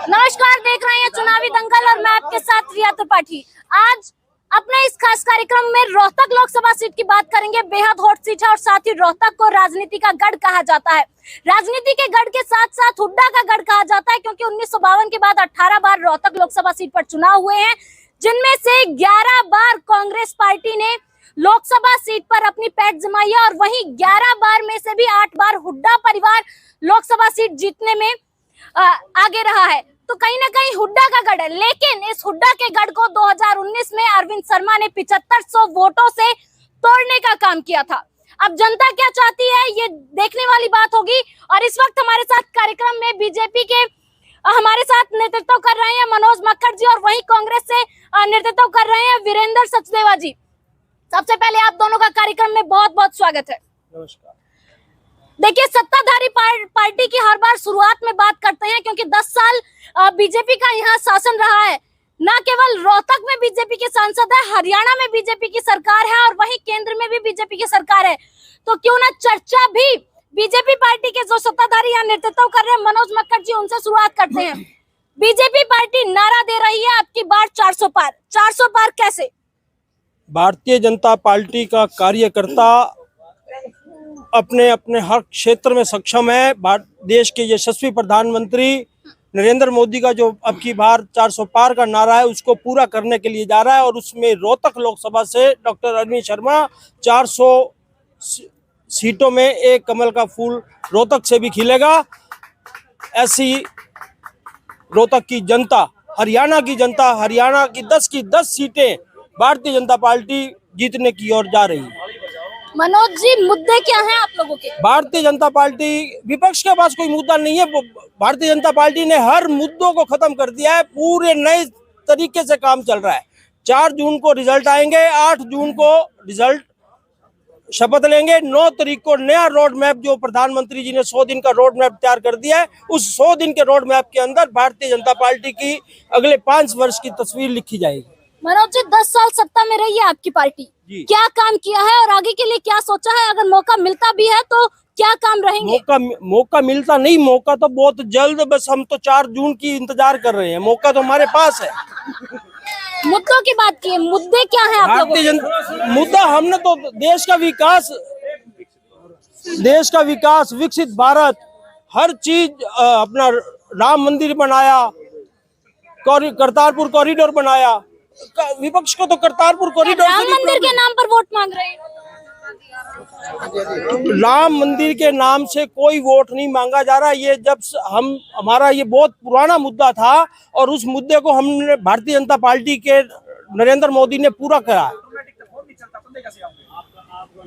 नमस्कार, देख रहे हैं चुनावी दंगल और मैं आपके साथ रिया त्रिपाठी। आज अपने इस खास कार्यक्रम में रोहतक लोकसभा सीट की बात करेंगे। बेहद हॉट सीट है और साथ ही रोहतक को राजनीति का गढ़ कहा जाता है। राजनीति के गढ़ के साथ साथ हुड्डा का गढ़ कहा जाता है, क्योंकि 1952 के बाद 18 बार रोहतक लोकसभा सीट पर चुनाव हुए हैं, जिनमें से 11 बार कांग्रेस पार्टी ने लोकसभा सीट पर अपनी पैठ जमाई है और वहीं 11 बार में से भी 8 बार हुड्डा परिवार लोकसभा सीट जीतने में आगे रहा है। तो कहीं ना कहीं हुड्डा का गढ़ है, लेकिन इस हुड्डा के गढ़ को 2019 में अरविंद शर्मा ने 7500 वोटों से तोड़ने का काम किया था। अब जनता क्या चाहती है, ये देखने वाली बात होगी। और इस वक्त हमारे साथ कार्यक्रम में बीजेपी के हमारे साथ नेतृत्व कर रहे हैं मनोज मक्खड़ जी और वहीं कांग्रेस से नेतृत्व कर रहे हैं वीरेंद्र सचदेवा जी। सबसे पहले आप दोनों का कार्यक्रम में बहुत बहुत स्वागत है। नमस्कार। देखिए, सत्ताधारी पार्टी की हर बार शुरुआत में बात करते हैं, क्योंकि 10 साल बीजेपी का यहाँ शासन रहा है। न केवल रोहतक में बीजेपी के सांसद है, हरियाणा में बीजेपी की सरकार है और वहीं केंद्र में भी बीजेपी की सरकार है। तो क्यों ना चर्चा भी बीजेपी पार्टी के जो सत्ताधारी यहाँ नेतृत्व कर रहे हैं मनोज मक्खड़ जी, उनसे शुरुआत करते हैं। बीजेपी पार्टी नारा दे रही है आपकी बार 400 पार। 400 पार कैसे? भारतीय जनता पार्टी का कार्यकर्ता अपने अपने हर क्षेत्र में सक्षम है। देश के यशस्वी प्रधानमंत्री नरेंद्र मोदी का जो अब की बार 400 पार का नारा है, उसको पूरा करने के लिए जा रहा है और उसमें रोहतक लोकसभा से डॉक्टर अरविंद शर्मा 400 सीटों में एक कमल का फूल रोहतक से भी खिलेगा। ऐसी रोहतक की जनता, हरियाणा की जनता, हरियाणा की 10 सीटें भारतीय जनता पार्टी जीतने की ओर जा रही है। मनोज जी, मुद्दे क्या हैं आप लोगों के? भारतीय जनता पार्टी, विपक्ष के पास कोई मुद्दा नहीं है। भारतीय जनता पार्टी ने हर मुद्दों को खत्म कर दिया है। पूरे नए तरीके से काम चल रहा है। 4 जून को रिजल्ट आएंगे, 8 जून को रिजल्ट शपथ लेंगे, 9 तारीख को नया रोड मैप जो प्रधानमंत्री जी ने 100 दिन का रोड मैप तैयार कर दिया है, उस 100 दिन के रोड मैप के अंदर भारतीय जनता पार्टी की अगले 5 वर्ष की तस्वीर लिखी जाएगी। मनोज जी, 10 साल सत्ता में रही है आपकी पार्टी, क्या काम किया है और आगे के लिए क्या सोचा है? अगर मौका मिलता भी है तो क्या काम रहेंगे? मौका मिलता नहीं, मौका तो बहुत जल्द, बस हम तो 4 जून की इंतजार कर रहे हैं। मौका तो हमारे पास है। मुद्दों की बात की, मुद्दे क्या है आप लोगों के? मुद्दा हमने तो देश का विकास, विकसित भारत, हर चीज, अपना राम मंदिर बनाया, करतारपुर कॉरिडोर बनाया। विपक्ष को तो करतारपुर कॉरिडोर, राम मंदिर के नाम पर वोट मांग रहे हैं। राम मंदिर के नाम से कोई वोट नहीं मांगा जा रहा। ये जब हमारा ये बहुत पुराना मुद्दा था और उस मुद्दे को हमने भारतीय जनता पार्टी के नरेंद्र मोदी ने पूरा करा।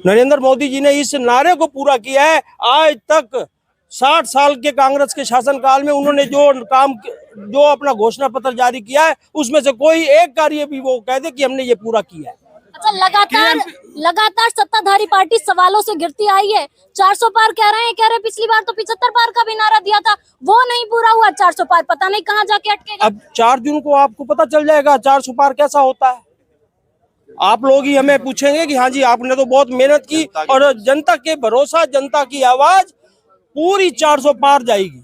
नरेंद्र मोदी जी ने इस नारे को पूरा किया है। आज तक 60 साल के कांग्रेस के शासनकाल में उन्होंने जो अपना घोषणा पत्र जारी किया है, उसमें से कोई एक कार्य भी वो कह दे कि हमने ये पूरा किया है। अच्छा, लगातार सत्ताधारी पार्टी सवालों से गिरती आई है। 400 पार कह रहे हैं, पिछली बार तो 75 पार का भी नारा दिया था, वो नहीं पूरा हुआ। 400 पार पता नहीं कहाँ जाके अटकेगा। अब 4 जून को आपको पता चल जाएगा 400 पार कैसा होता है। आप लोग ही हमें पूछेंगे कि हाँ जी, आपने तो बहुत मेहनत की, और जनता के भरोसा, जनता की आवाज पूरी 400 पार जाएगी।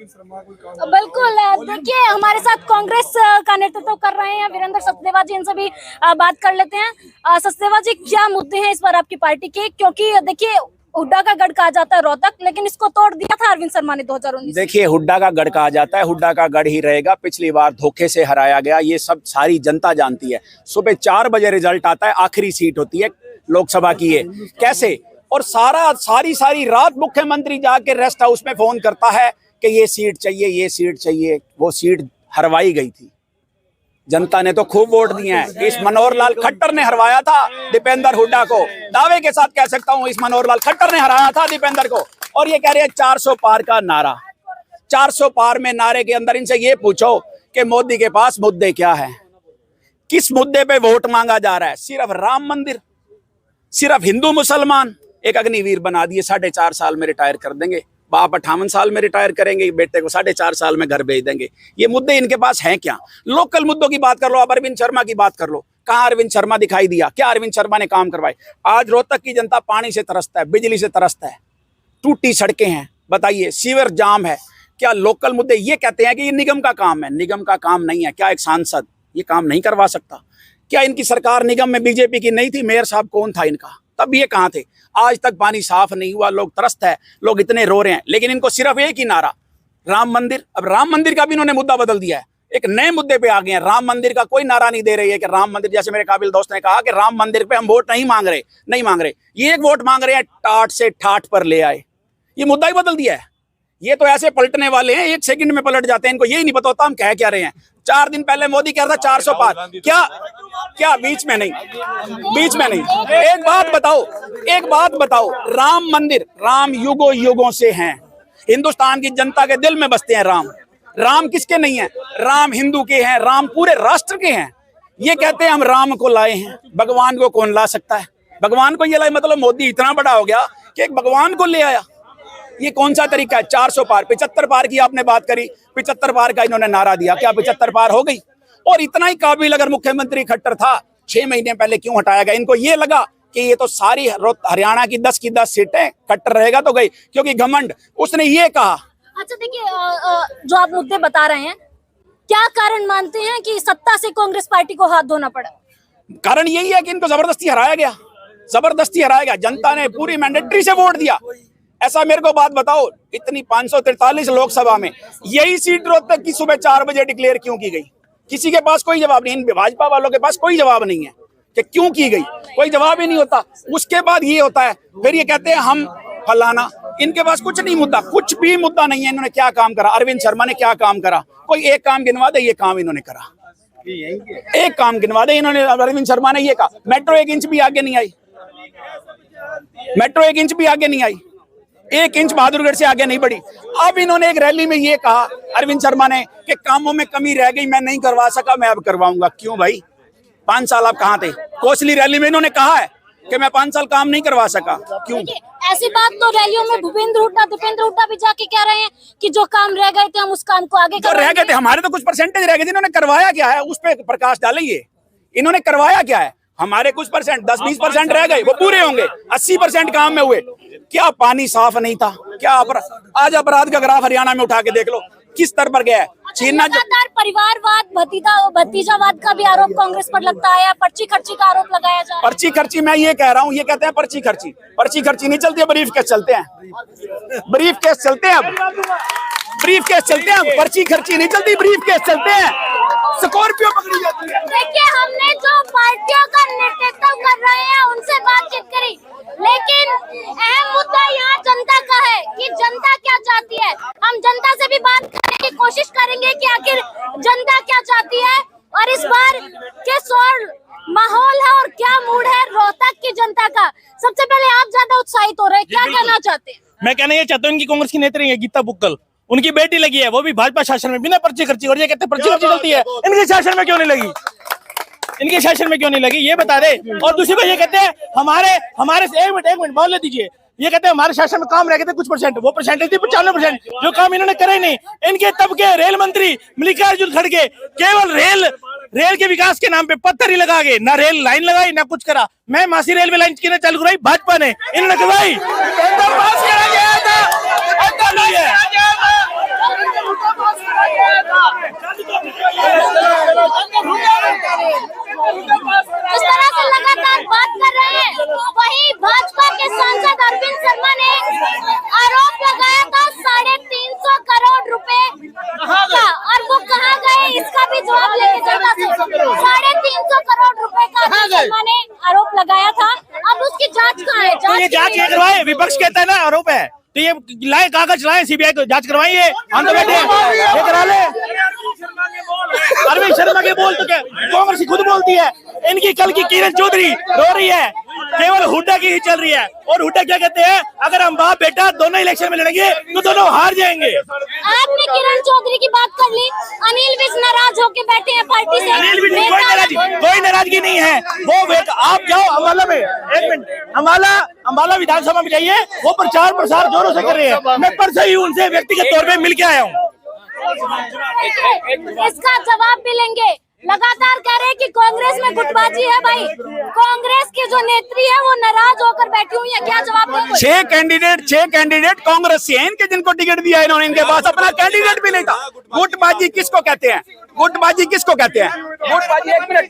बिल्कुल। देखिए, हमारे साथ कांग्रेस का नेतृत्व कर रहे हैं वीरेंद्र सचदेवा जी, इनसे भी बात कर लेते हैं। सचदेवा जी, क्या मुद्दे हैं इस बार आपकी पार्टी के? क्योंकि देखिए, हुड्डा का गढ़ कहा जाता है रोहतक, लेकिन इसको तोड़ दिया था अरविंद शर्मा ने 2019। देखिए, हुड्डा का गढ़ कहा जाता है, हुड्डा का गढ़ ही रहेगा। पिछली बार धोखे से हराया गया, ये सब सारी जनता जानती है। सुबह 4 बजे रिजल्ट आता है, आखिरी सीट होती है लोकसभा की। ये कैसे? और सारी रात मुख्यमंत्री जाके रेस्ट हाउस में फोन करता है कि ये सीट चाहिए, ये सीट चाहिए। वो सीट हरवाई गई थी। जनता ने तो खूब वोट दिए हैं। इस मनोहर लाल खट्टर ने हरवाया था दीपेंद्र हुड्डा को। दावे के साथ कह सकता हूं, इस मनोहर लाल खट्टर ने हराया था दीपेंद्र को। और ये कह रहे हैं 400 पार का नारा। 400 पार में नारे के अंदर इनसे ये पूछो कि मोदी के पास मुद्दे क्या है, किस मुद्दे पे वोट मांगा जा रहा है? सिर्फ राम मंदिर, सिर्फ हिंदू मुसलमान। एक अग्निवीर बना दिए, 4.5 साल में रिटायर कर देंगे। बाप 58 साल में रिटायर करेंगे, बेटे को 4.5 साल में घर भेज देंगे। ये मुद्दे इनके पास हैं क्या? लोकल मुद्दों की बात कर लो, अब अरविंद शर्मा की बात कर लो। कहाँ अरविंद शर्मा दिखाई दिया? क्या अरविंद शर्मा ने काम करवाए? आज रोहतक की जनता पानी से तरसता है, बिजली से तरसता है, टूटी सड़कें हैं, बताइए, सीवर जाम है। क्या लोकल मुद्दे ये कहते हैं कि ये निगम का काम है? निगम का काम नहीं है। क्या एक सांसद ये काम नहीं करवा सकता? क्या इनकी सरकार निगम में बीजेपी की नहीं थी? मेयर साहब कौन था इनका? तब ये कहाँ थे? आज तक पानी साफ नहीं हुआ, लोग त्रस्त है, लोग इतने रो रहे हैं, लेकिन इनको सिर्फ एक ही नारा, राम मंदिर। अब राम मंदिर का भी इन्होंने मुद्दा बदल दिया है, एक नए मुद्दे पे आ गए हैं। राम मंदिर का कोई नारा नहीं दे रही है कि राम मंदिर, जैसे मेरे काबिल दोस्त ने कहा कि राम मंदिर पे हम वोट नहीं मांग रहे, ये एक वोट मांग रहे हैं टाट से ठाठ पर ले आए। ये मुद्दा ही बदल दिया है। ये तो ऐसे पलटने वाले हैं, एक सेकंड में पलट जाते हैं, इनको यही नहीं पता होता हम कह क्या रहे हैं। 4 दिन पहले मोदी कह रहा था 400 पार, क्या बीच में नहीं। एक बात बताओ, राम मंदिर, राम युगों युगों से हैं, हिंदुस्तान की जनता के दिल में बसते हैं। राम किसके नहीं है? राम हिंदू के हैं, राम पूरे राष्ट्र के हैं। ये कहते हैं हम राम को लाए हैं, भगवान को कौन ला सकता है? भगवान को ये लाए मतलब मोदी इतना बड़ा हो गया कि एक भगवान को ले आया। ये कौन सा तरीका है? 400 पार, 75 पार की आपने बात करी, 75 पार का इन्होंने नारा दिया, क्या 75 पार हो गई? और इतना ही काबिल अगर मुख्यमंत्री खट्टर था 6 महीने पहले क्यों हटाया गया? इनको ये लगा कि ये तो सारी हरियाणा की 10 की 10 सीटें कट्टर रहेगा तो गई, क्योंकि घमंड। उसने ये कहा। अच्छा देखिए, जो आप मुद्दे बता रहे हैं, क्या कारण मानते हैं कि सत्ता से कांग्रेस पार्टी को हाथ धोना पड़ा? कारण यही है कि इनको जबरदस्ती हराया गया। जनता ने पूरी मैंडेटरी से वोट दिया। ऐसा मेरे को बात बताओ, इतनी 543 लोकसभा में यही सीट रोहतक की सुबह 4 बजे डिक्लेयर क्यों की गई? किसी के पास कोई जवाब नहीं, भाजपा वालों के पास कोई जवाब नहीं है कि क्यों की गई, कोई जवाब ही नहीं होता। उसके बाद ये होता है, फिर ये कहते हैं हम फलाना, इनके पास कुछ नहीं मुद्दा, कुछ भी मुद्दा नहीं है। इन्होंने क्या काम करा? अरविंद शर्मा ने क्या काम करा? कोई एक काम गिनवा दे, ये काम इन्होंने करा। एक काम गिनवा दे इन्होंने। अरविंद शर्मा ने ये कहा मेट्रो 1 इंच भी आगे नहीं आई, 1 इंच बहादुरगढ़ से आगे नहीं बढ़ी। अब इन्होंने एक रैली में ये कहा, अरविंद शर्मा ने, कि कामों में कमी रह गई, मैं नहीं करवा सका, मैं अब करवाऊंगा। क्यों भाई? 5 साल आप कहाँ थे? कोसली रैली में इन्होंने कहा है कि मैं 5 साल काम नहीं करवा सका। क्यों? ऐसी बात तो रैलियों में दीपेंद्र हुड्डा भी जाके कह रहे हैं कि जो काम रह गए थे हम उस काम को आगे रह गए थे, हमारे तो कुछ परसेंटेज रह गए थे। इन्होंने करवाया क्या है उस पर प्रकाश डालेंगे। इन्होंने करवाया क्या है? हमारे कुछ परसेंट 10-20% रह गए, वो पूरे होंगे। 80% काम में हुए। क्या पानी साफ नहीं था? क्या आज अपराध का ग्राफ हरियाणा में उठा के देख लो किस स्तर पर गया है। लगातार परिवारवाद, भतीजावाद का भी आरोप कांग्रेस पर लगता है, पर्ची खर्ची का आरोप लगाया जा रहा है। पर्ची खर्ची, मैं ये कह रहा हूँ, ये कहते हैं पर्ची खर्ची नहीं चलती है, ब्रीफ केस चलते हैं। पर्ची खर्ची नहीं चलती, ब्रीफ केस चलते हैं। स्कॉर्पियो पकड़ी जाती है। देखिए, हमने जो पार्टियों का नेतृत्व कर रहे हैं उनसे बातचीत करी, लेकिन अहम मुद्दा यहाँ जनता का है कि जनता क्या चाहती है। हम जनता से भी बात करने की कोशिश करेंगे कि आखिर जनता क्या चाहती है और इस बार किस और माहौल है और क्या मूड है रोहतक की जनता का। सबसे पहले आप ज्यादा उत्साहित हो रहे हैं, क्या कहना चाहते हैं? मैं कहना ये चाहता हूँ, इनकी कांग्रेस की नेत्री है गीता बुक्कल, उनकी बेटी लगी है, वो भी भाजपा शासन में बिना पर्ची खर्ची, और ये कहते हैं पर्ची खर्ची चलती है। इनके शासन में क्यों नहीं लगी? ये बता दे। और दूसरी बात ये कहते हैं हमारे एक मिनट बोलने दीजिए। ये कहते हैं हमारे शासन में काम रह गए थे कुछ परसेंट, वो परसेंटेज थी 95%, जो काम इन्होंने करे नहीं। इनके तब के रेल मंत्री मल्लिकार्जुन खड़गे केवल रेल के विकास के नाम पे पत्थर ही लगा गए, ना रेल लाइन लगाई ना कुछ करा। मैं मासी रेलवे लाइन किसने चालू कराई? भाजपा ने, इन्होंने करवाई। इस तरह से लगातार बात कर रहे हैं। वही भाजपा के सांसद अरविंद शर्मा ने आरोप लगाया था 350 करोड़ रुपए का, और वो कहाँ गए इसका भी जवाब लेके जनता से। 350 करोड़ रुपए का अरविंद शर्मा ने आरोप लगाया था। अब उसकी जांच कहाँ है? तो ये जांच ये करवाए, विपक्ष कहता है ना आरोप है, तो ये लाए कागज लाए, सीबीआई को जांच करवाइए। हम तो बैठे ये करा ले। अरविंद शर्मा के बोल तो क्या कांग्रेस खुद बोलती है। इनकी कल की किरण चौधरी रो रही है, केवल हुड्डा की ही चल रही है। और हुड्डा क्या कहते हैं, अगर हम बाप बेटा दोनों इलेक्शन में लड़ेंगे तो दोनों हार जाएंगे। आपने किरण चौधरी की बात कर ली, अनिल विज नाराज होके बैठे हैं पार्टी से। अनिल विज कोई नाराजगी नहीं है। वो आप जाओ अम्बाला में, 1 मिनट, अम्बाला विधानसभा में जाइए, वो प्रचार प्रसार जोरों से कर रहे हैं। मैं परसों ही उनसे व्यक्तिगत तौर पे मिल के आया हूँ। इसका जवाब भी लेंगे। लगातार कह रहे हैं कि कांग्रेस में गुटबाजी है। भाई, कांग्रेस की जो नेत्री है वो नाराज होकर बैठी हुई है, क्या जवाब देंगे? 6 कैंडिडेट कांग्रेस से हैं, इनके जिनको टिकट दिया है इन्होंने, इनके पास अपना कैंडिडेट भी नहीं था। गुटबाजी किसको कहते हैं? गुटबाजी किसको कहते हैं? गुटबाजी, एक मिनट,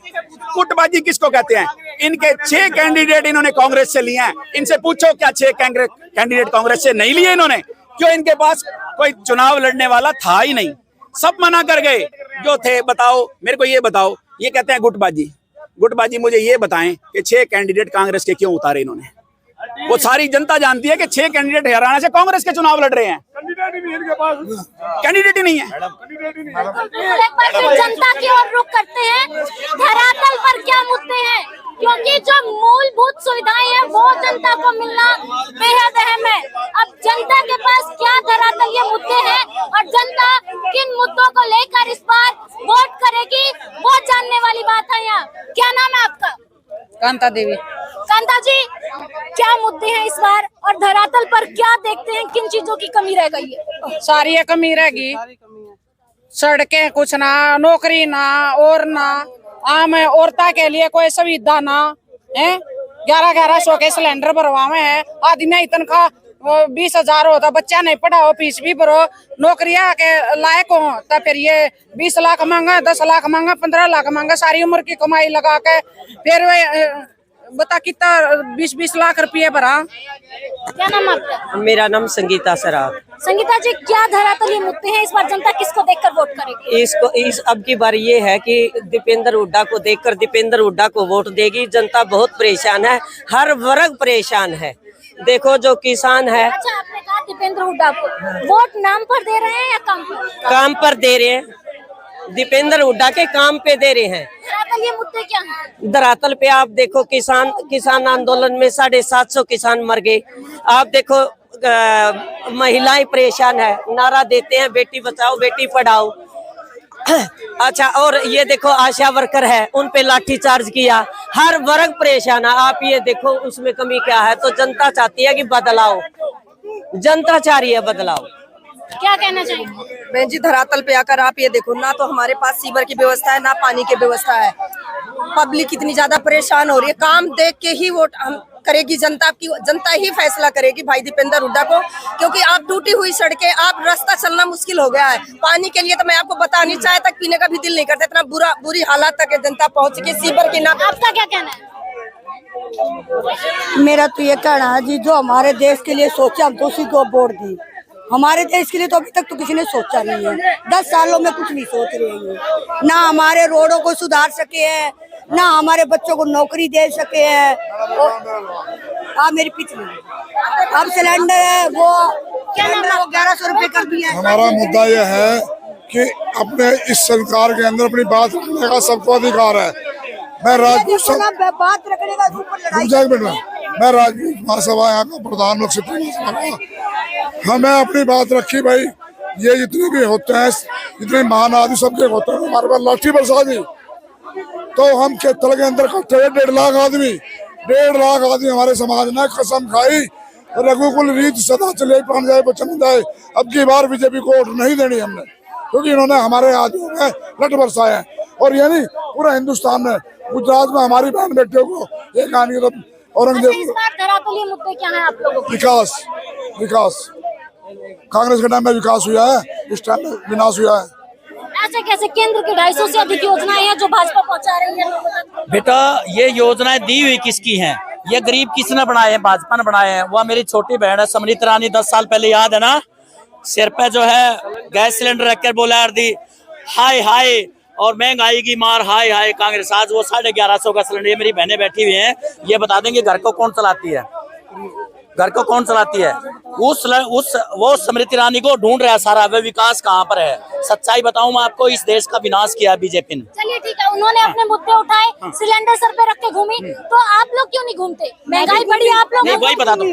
गुटबाजी किसको कहते हैं? इनके 6 कैंडिडेट इन्होंने कांग्रेस से लिए हैं। इनसे पूछो क्या 6 कैंडिडेट कांग्रेस से नहीं लिए इन्होंने? क्यों? इनके पास कोई चुनाव लड़ने वाला था ही नहीं, सब मना कर गए जो थे। बताओ मेरे को, ये बताओ, ये कहते हैं गुटबाजी। गुटबाजी मुझे ये बताएं कि 6 कैंडिडेट कांग्रेस के क्यों उतारे इन्होंने? वो सारी जनता जानती है कि 6 कैंडिडेट हरियाणा से कांग्रेस के चुनाव लड़ रहे हैं। कैंडिडेट ही नहीं है। एक बार फिर जनता की ओर रुख करते हैं, धरातल पर क्या मुद्दे हैं, क्योंकि जो मूलभूत सुविधाएं हैं वो जनता को मिलना बेहद अहम है। अब जनता के पास क्या धरातल ये मुद्दे हैं और जनता किन मुद्दों को लेकर इस बार वोट करेगी, वो जानने वाली बात है यहाँ। क्या नाम है आपका? कांता देवी। कांता जी, क्या मुद्दे हैं इस बार और धरातल पर क्या देखते हैं, किन चीजों की कमी रह गई है? सारी कमी रहेगी, सड़कें कुछ ना, नौकरी ना, और ना आम औरतों के लिए कोई सुविधा ना है। 1100 के सिलेंडर भरवावे है, आदमी तनख्वाह 20,000 होता, बच्चा नहीं पढ़ाओ, फीस भी भरो, नौकरियां के लायक हो, तो फिर ये 20 लाख मांगा, 10 लाख मांगा, 15 लाख मांगा, सारी उम्र की कमाई लगा के फिर वे बता कितना 20-20 लाख रुपये भरा। क्या नाम आपका? मेरा नाम संगीता सराफ। संगीता जी, क्या धरातलीय मुद्दे हैं इस बार, जनता किसको देखकर वोट करेगी? इस अब की बार ये है कि दीपेंद्र हुड्डा को देखकर दीपेंद्र हुड्डा को वोट देगी। जनता बहुत परेशान है, हर वर्ग परेशान है। देखो जो किसान है। अच्छा, आपने कहा दीपेंद्र हुड्डा को वोट नाम पर दे रहे हैं या काम पर? काम पर दे रहे हैं, दीपेंद्र हुड्डा के काम पे दे रहे हैं। धरातलीय मुद्दे क्या हैं? धरातल पे आप देखो, किसान आंदोलन में 750 किसान मर गए। आप देखो महिलाएं परेशान है, नारा देते हैं बेटी बचाओ बेटी पढ़ाओ। अच्छा, और ये देखो आशा वर्कर है, उन पे लाठी चार्ज किया, हर वर्ग परेशान है। आप ये देखो उसमें कमी क्या है। तो जनता चाहती है कि बदलाव, जनता चाह रही है बदलाव। क्या कहना चाहिए? बहन जी, धरातल पे आकर आप ये देखो, ना तो हमारे पास सीवर की व्यवस्था है, ना पानी की व्यवस्था है। पब्लिक कितनी ज्यादा परेशान हो रही है। काम देख के ही वोट हम करेगी जनता, की जनता ही फैसला करेगी भाई दीपेंद्र हुड्डा को, क्योंकि आप टूटी हुई सड़कें, आप रास्ता चलना मुश्किल हो गया है। पानी के लिए तो मैं आपको बता नहीं, चाय तक पीने का भी दिल नहीं करता, इतना बुरी हालत तक जनता पहुंच गई सीवर की। ना आपका क्या कहना है? मेरा तो ये कहना है जी, जो हमारे देश के लिए सोचा हम तो उसी को वोट दी। हमारे देश के लिए तो अभी तक तो किसी ने सोचा नहीं है। 10 सालों में कुछ नहीं सोच रहे हैं। ना हमारे रोडों को सुधार सके हैं, ना हमारे बच्चों को नौकरी दे सके हैं। मेरी पिछली अब सिलेंडर है वो 1100 रुपए कर दिया। हमारा मुद्दा यह है कि अपने इस सरकार के अंदर अपनी बात रखने का सबको अधिकार है। मैं राजपूत बात रखने का मैं राजपूत महासभा यहाँ का प्रधान लोग हमें अपनी बात रखी भाई। ये जितने भी होते हैं, जितने महान आदि सबके होते हैं, हमारे पास लाठी बरसा दी तो हम खेतल के अंदर इकट्ठे 1.5 लाख आदमी हमारे समाज ने कसम खाई, रघुकुल रीत सदा चले प्राण जाए बचन जाए। अब की बार बीजेपी को वोट नहीं देनी हमने, क्योंकि इन्होंने हमारे आदमियों में लठ बरसाया है। और ये नहीं, पूरा हिंदुस्तान में, गुजरात में हमारी बहन बेटियों को ये कहानी तो औरंगजेब। धरातलीय मुद्दे क्या है आप लोगों के? विकास कांग्रेस के टाइम में विकास हुआ है, इस टाइम में विनाश हुआ है। ऐसे कैसे? केंद्र की 250 से अधिक योजनाएं हैं जो भाजपा पहुंचा रही है लोगों तक। बेटा, ये योजनाएं दी हुई किसकी हैं? ये गरीब किसने बनाए हैं? भाजपा ने बनाए हैं। वो मेरी छोटी बहन है समृत रानी, 10 साल पहले, याद है ना, सिर पे जो है गैस सिलेंडर रखकर बोला दी हाय हाय और महंगाई की मार हाय हाय कांग्रेस। आज वो 1150 का सिलेंडर, ये मेरी बहनें बैठी हुई हैं, ये बता देंगे घर को कौन चलाती है, घर को कौन चलाती है? वो स्मृति ईरानी को ढूंढ रहा है सारा, वे विकास कहाँ पर है? सच्चाई बताऊं मैं आपको, इस देश का विनाश किया बीजेपी ने। चलिए ठीक है, उन्होंने अपने मुद्दे उठाए, सिलेंडर सर पे रख के घूमी, तो आप लोग क्यों नहीं घूमते? महंगाई बढ़ी, आप लोग नहीं, वही बता दो,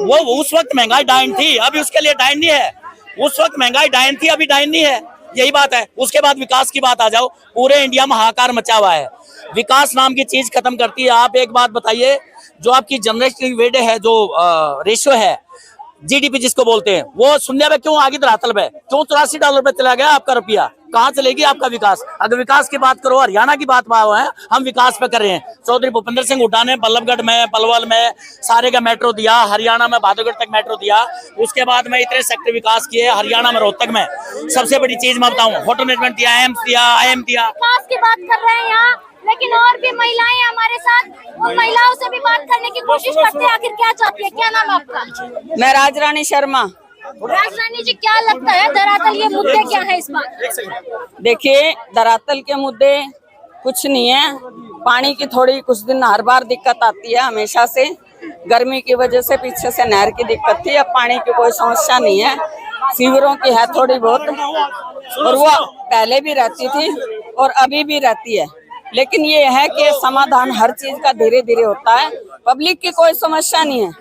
वो उस वक्त महंगाई डाइन थी, अभी उसके लिए डाइन नहीं है। उस वक्त महंगाई डाइन थी, अभी डाइन नहीं है, यही बात है। उसके बाद विकास की बात आ जाओ, पूरे इंडिया में हाहाकार मचा हुआ है, विकास नाम की चीज खत्म करती है। आप एक बात बताइए, जो आपकी जनरेशन वेट है, जो रेशियो है जीडीपी जिसको बोलते हैं, वो शून्य पे क्यों आगे धरातल पे क्यों $84 पे चला गया आपका रुपया? कहाँ चलेगी आपका विकास? अगर विकास की बात करो, हरियाणा की बात है, हम विकास पे कर रहे हैं। चौधरी भूपेंद्र सिंह हुड्डा ने बल्लभगढ़ में, पलवल में सारे का मेट्रो दिया, हरियाणा में भादोगढ़ तक मेट्रो दिया। उसके बाद में इतने सेक्टर विकास किए हरियाणा में, रोहतक में। सबसे बड़ी चीज मैं बताऊं, होटल मैनेजमेंट दिया, एम्स दिया, IIM दिया। विकास की बात कर रहे हैं यहाँ, लेकिन और भी महिलाएं हैं हमारे साथ, उन महिलाओं से भी बात करने की कोशिश करते हैं। आखिर क्या चाहती है? क्या नाम है आपका? मैं राजरानी शर्मा। राजरानी जी, क्या लगता है धरातल ये मुद्दे क्या है इस बार? देखिए, धरातल के मुद्दे कुछ नहीं है। पानी की थोड़ी कुछ दिन हर बार दिक्कत आती है, हमेशा से गर्मी की वजह से पीछे से नहर की दिक्कत थी। अब पानी की कोई समस्या नहीं है, सीवरों की है थोड़ी बहुत, और वो पहले भी रहती थी और अभी भी रहती है। लेकिन ये है कि समाधान हर चीज का धीरे धीरे होता है। पब्लिक की कोई समस्या नहीं है,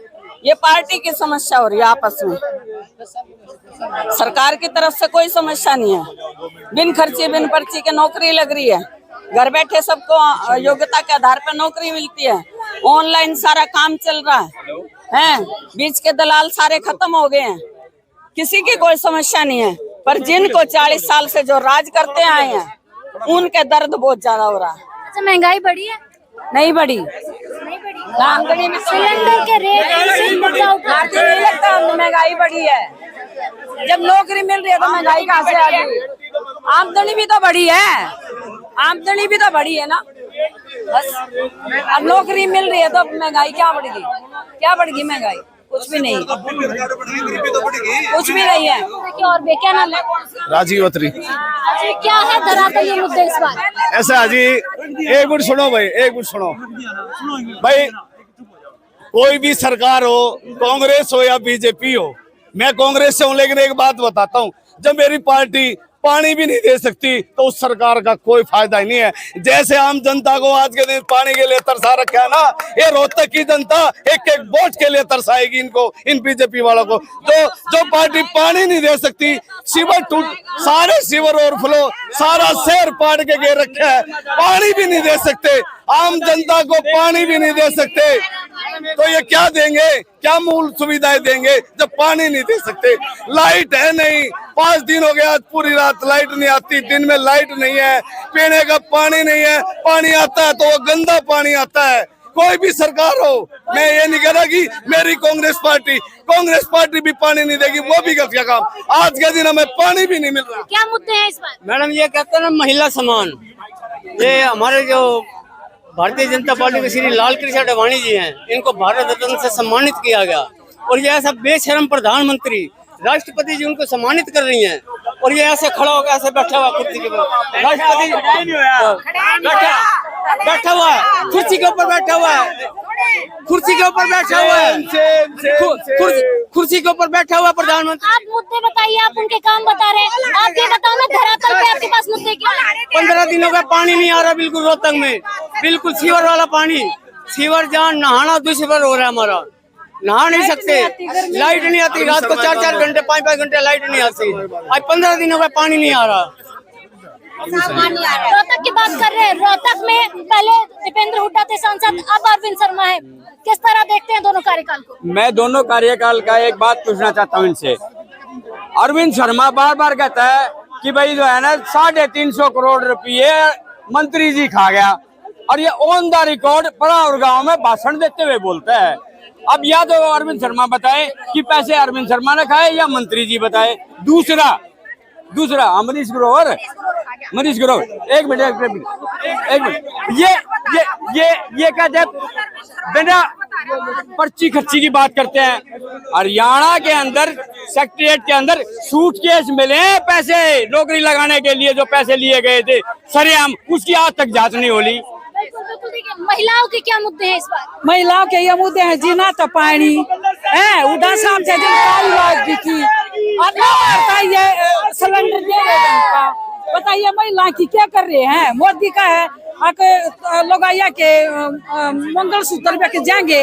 ये पार्टी की समस्या हो रही है आपस में। सरकार की तरफ से कोई समस्या नहीं है। बिन खर्ची बिन पर्ची के नौकरी लग रही है, घर बैठे सबको योग्यता के आधार पर नौकरी मिलती है। ऑनलाइन सारा काम चल रहा है, बीच के दलाल सारे खत्म हो गए हैं। किसी की कोई समस्या नहीं है, पर जिनको 40 साल से जो राज करते आए हैं उनके दर्द बहुत ज्यादा हो रहा है। अच्छा, महंगाई बढ़ी है? नहीं बढ़ी, आमदनी में सिलेंडर के रेट मुद्दा उठा नहीं लगता महंगाई बढ़ी है। जब नौकरी मिल रही है तो महंगाई कहाँ से आ गई? आमदनी भी तो बढ़ी है, आमदनी भी तो बढ़ी है ना। बस अब नौकरी मिल रही है तो महंगाई क्या बढ़ेगी? क्या बढ़ेगी महंगाई? कुछ भी नहीं, कुछ भी नहीं है। देखिए, और भी क्या नाम है? राजीव अत्री। अच्छा, क्या है धरातल ये मुद्दे इस बार? ऐसा जी, एक मिनट सुनो भाई, एक मिनट सुनो भाई। कोई भी सरकार हो, कांग्रेस हो या बीजेपी हो, मैं कांग्रेस से हूँ, लेकिन एक बात बताता हूँ, जब मेरी पार्टी पानी भी नहीं दे सकती तो उस सरकार का कोई फायदा ही नहीं है। जैसे आम जनता को आज के दिन पानी के लिए तरसा रखा है ना, ये रोहतक की जनता एक एक वोट के लिए तरसाएगी इनको, इन बीजेपी वालों को। जो पार्टी पानी नहीं दे सकती, सीवर टूट, सारे सीवर ओवरफ्लो, सारा शहर पाड़ के घेर रखा है, पानी भी नहीं दे सकते, आम जनता को पानी भी नहीं दे सकते, तो ये क्या देंगे? क्या मूल सुविधाएं देंगे जब पानी नहीं दे सकते? लाइट है नहीं, 5 दिन हो गया, आज पूरी रात लाइट नहीं आती, दिन में लाइट नहीं है, पीने का पानी नहीं है, पानी आता है तो वो गंदा पानी आता है। कोई भी सरकार हो, मैं ये नहीं कह रहा कि मेरी कांग्रेस पार्टी भी पानी नहीं देगी, वो भी क्या काम। आज के दिन हमें पानी भी नहीं मिल रहा। क्या मुद्दे हैं इस बार? मैडम, ये कहते हैं ना महिला सम्मान, ये हमारे जो भारतीय जनता पार्टी के श्री लाल कृष्ण आडवाणी जी हैं, इनको भारत रत्न से सम्मानित किया गया, और ये ऐसा बेशर्म प्रधानमंत्री, राष्ट्रपति जी उनको सम्मानित कर रही हैं, और ये ऐसे खड़ा होकर ऐसे बैठा हुआ कुर्सी के ऊपर, राष्ट्रपति बैठा हुआ है, कुर्सी के ऊपर बैठा हुआ है, कुर्सी के ऊपर बैठा हुआ है, कुर्सी के ऊपर बैठा हुआ प्रधानमंत्री। आप मुद्दे बताइए, आप उनके काम बता रहे हैं, आप ये बताओ ना धरातल पे आपके पास मुद्दे क्या है? 15 दिनों का पानी नहीं आ रहा बिल्कुल रोहतक में, बिल्कुल सीवर वाला पानी, सीवर जहाँ नहाना दुष्भर हो रहा है हमारा, नहा नहीं सकते, लाइट नहीं आती, रात को 4-4 घंटे 5-5 घंटे लाइट नहीं आती, आज 15 दिनों का पानी नहीं आ रहा। रोहतक की बात कर रहे हैं, रोहतक में पहले दीपेंद्र हुड्डा थे सांसद, अब अरविंद शर्मा है, किस तरह देखते हैं दोनों कार्यकाल को? मैं दोनों कार्यकाल का एक बात पूछना चाहता हूँ इनसे। अरविंद शर्मा बार बार कहता है कि भाई जो है ना 350 करोड़ रुपये मंत्री जी खा गया, और ये ऑन द रिकॉर्ड परावर गांव में भाषण देते हुए बोलता है। अब या तो अरविंद शर्मा बताए कि पैसे अरविंद शर्मा ने खाए या मंत्री जी बताए। दूसरा मनीष ग्रोवर, एक मिनट, ये कहते हैं बिना पर्ची खर्ची की बात करते हैं। हरियाणा के अंदर सेक्रेटरीट के अंदर सूटकेस मिले पैसे नौकरी लगाने के लिए, जो पैसे लिए गए थे सरेआम, उसकी आज तक जांच नहीं हो ली। महिलाओं के क्या मुद्दे हैं इस बार? महिलाओं के ये मुद्दे हैं, जीना तो पानी है, उड़ा शाम से थी, ये सिलेंडर दे रहे, बताइए महिला की क्या कर रहे हैं? मोदी का है लोगाइया के मंगलसूत्र पे के जाएंगे,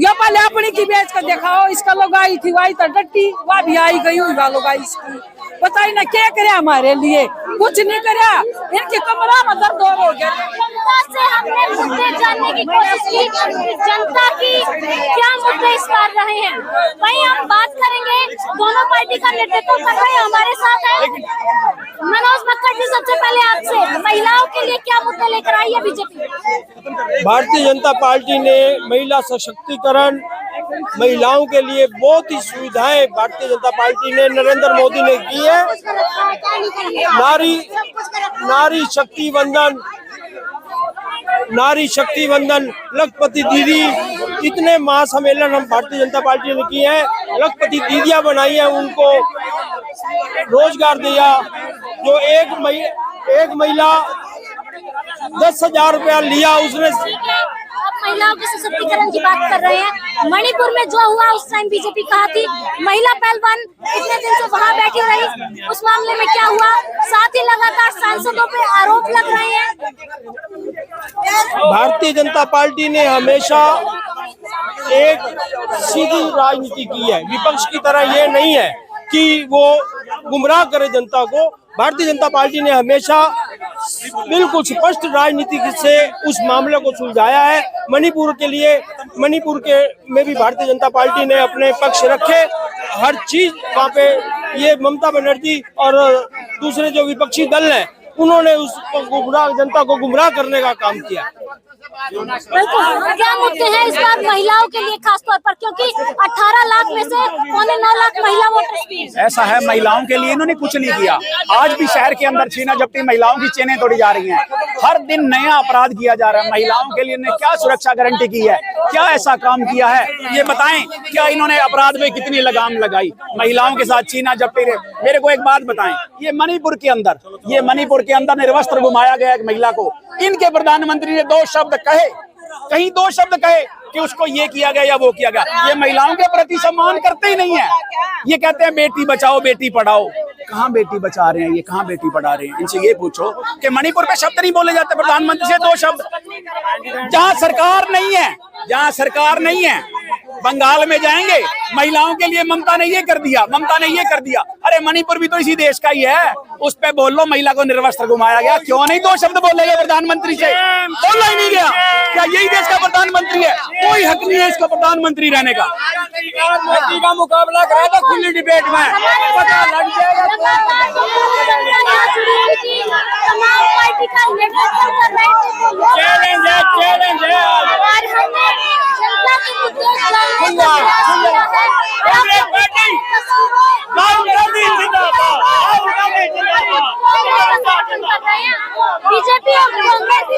यो पहले अपनी की बेच कर दिखाओ, इसका लोगाई थी वही तो डट्टी, वह भी आई गई हुई लोगाई इसकी, पता ही ना क्या करे हमारे लिए, कुछ नहीं करा। इनकी कमरा में दर्द हो गया। जनता से हमने मुद्दे जानने की कोशिश की, जनता की क्या मुद्दे इस बार रहे हैं। वहीं हम बात करेंगे, दोनों पार्टी का नेतृत्व कर रहे हैं, हमारे साथ है मनोज मक्खड़ जी। सबसे पहले आपसे, महिलाओं के लिए क्या मुद्दे लेकर आई है बीजेपी? भारतीय जनता पार्टी ने महिला सशक्तिकरण, महिलाओं के लिए बहुत ही सुविधाएं भारतीय जनता पार्टी ने, नरेंद्र मोदी ने की है। नारी शक्ति वंदन, लखपति दीदी, इतने महासम्मेलन हम भारतीय जनता पार्टी ने किए हैं। लखपति दीदियां बनाई हैं, उनको रोजगार दिया। जो एक महिला 10,000 रुपया लिया उसने। आप महिलाओं के सशक्तिकरण की बात कर रहे हैं। मणिपुर में जो हुआ उस टाइम बीजेपी कहा थी, महिला पहलवान इतने दिन से वहां बैठी रही, उस मामले में क्या हुआ? साथ ही लगातार सांसदों पे आरोप लग रहे हैं। भारतीय जनता पार्टी ने हमेशा एक सीधी राजनीति की है, विपक्ष की तरह ये नहीं है कि वो गुमराह करे जनता को। भारतीय जनता पार्टी ने हमेशा बिल्कुल स्पष्ट राजनीति से उस मामले को सुलझाया है। मणिपुर में भी भारतीय जनता पार्टी ने अपने पक्ष रखे। हर चीज वहाँ पे ये ममता बनर्जी और दूसरे जो विपक्षी दल हैं, उन्होंने उस जनता को गुमराह करने का काम किया। क्या मुद्दे हैं इस बार महिलाओं के लिए खास तौर पर, क्योंकि 18 लाख में से 9.25 लाख महिला वोटर्स? ऐसा है, महिलाओं के लिए इन्होंने कुछ नहीं किया। आज भी शहर के अंदर छीना झपटी, महिलाओं की चेनें तोड़ी जा रही हैं। हर दिन नया अपराध किया जा रहा है। महिलाओं के लिए इन्होंने क्या सुरक्षा गारंटी की है, क्या ऐसा काम किया है, ये बताएं। क्या इन्होंने अपराध में कितनी लगाम लगाई? महिलाओं के साथ छीना झपटी। मेरे को एक बात बताएं, ये मणिपुर के अंदर निर्वस्त्र घुमाया गया एक महिला को। इनके प्रधानमंत्री ने 2 शब्द कहे, कहीं 2 शब्द कहे कि उसको ये किया गया या वो किया गया। ये महिलाओं के प्रति सम्मान करते ही नहीं है। ये कहते हैं बेटी बचाओ बेटी पढ़ाओ। कहाँ बेटी बचा रहे हैं ये, कहाँ बेटी पढ़ा रहे हैं? इनसे ये पूछो कि मणिपुर में शब्द नहीं बोले जाते प्रधानमंत्री से 2 शब्द। जहाँ सरकार नहीं है, बंगाल में जाएंगे, महिलाओं के लिए ममता ने ये कर दिया, अरे मणिपुर भी तो इसी देश का ही है, उस पे बोल लो महिला को निर्वस्त्र घुमाया गया। क्यों नहीं 2 शब्द बोले गए प्रधानमंत्री से? बोला ही नहीं गया। क्या यही देश का प्रधानमंत्री है? कोई हक नहीं है इसको प्रधानमंत्री रहने का। का मुकाबला करा था खुली डिबेट में, पता लग जाएगा। तमाम पार्टी का नेतृत्व कर रहे थे। चैलेंज है। और हमने जनता के मुद्दे जानने का प्रयास किया है। बीजेपी और कांग्रेस